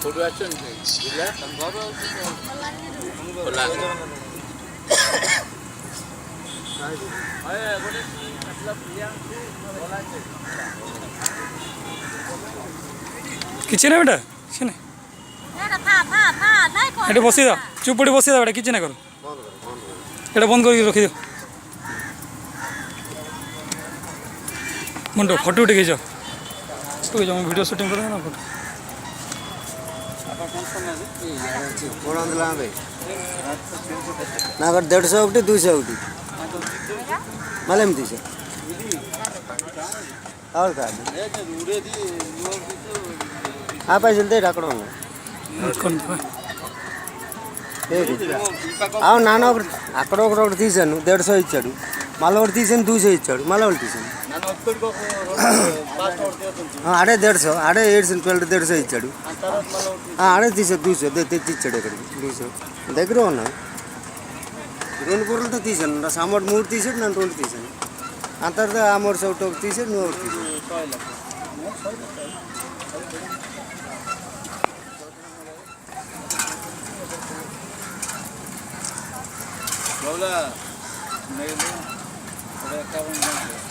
କୋଉଠୁ ଆସିଛନ୍ତି ଜିଲ୍ଲା କିଛି ନା ବେଟା କିଛି ନା ଏଠି ବସିଦ ଚୁପଡ଼ି ବସିଦ ବେଟା କିଛି ନା କର এটা বন্ধ করে রখি দিও মুন্ডো ফটো উঠে যাও তুই যাও ভিডিও শুটিং করে না ফটো ना 150 ఒకటి 200 ఒకటి మళ్ళీ ఏమి తీసా అవును కాదు ఆ పైసలు తేడు అక్కడ ఉన్నాయి అవును నాన్న ఒకటి అక్కడ ఒకటి తీసాను 150 ఇచ్చాడు మళ్ళీ ఒకటి తీసాను 200 ఇచ్చాడు మళ్ళీ ఒకటి తీసాను ఆడే 150 ఆడే 150 ఇచ్చాడు ఆడే తీసా 200 తెచ్చి ఇచ్చాడు ఇక్కడికి 200 దగ్గర ఉన్నాను 2 బుర్రలతో తీసాను సామోడు 3 తీసాడు నన్ను 2 తీసాను అంత ఆ 300 ఒకటి తీసాడు నువ్వు ఒకటి తీసాను Bola, maybe, ada kawan yang.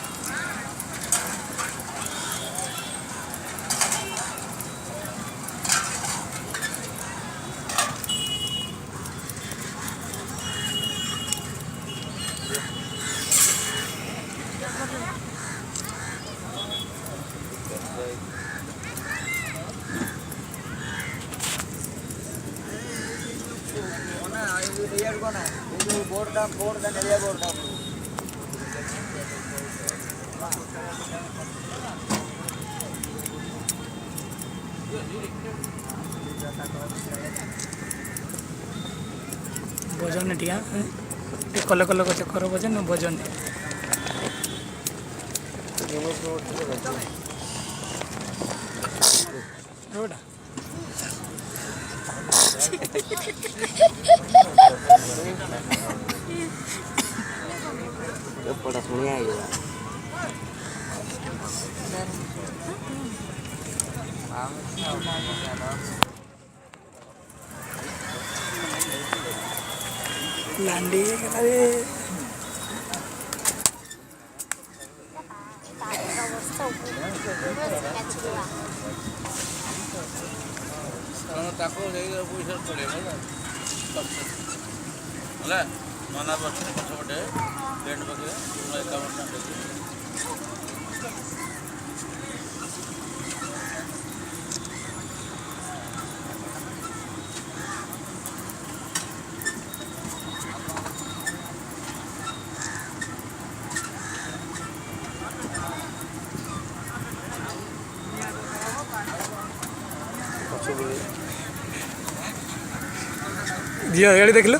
Board area board भजन टिया कल कल कर भजन भजन बड़ा सुनिया लांडी अरे ताको पैसा पड़ेगा ना मना पछे पछपटे टेंट पके 51 दिया गाड़ी देख लो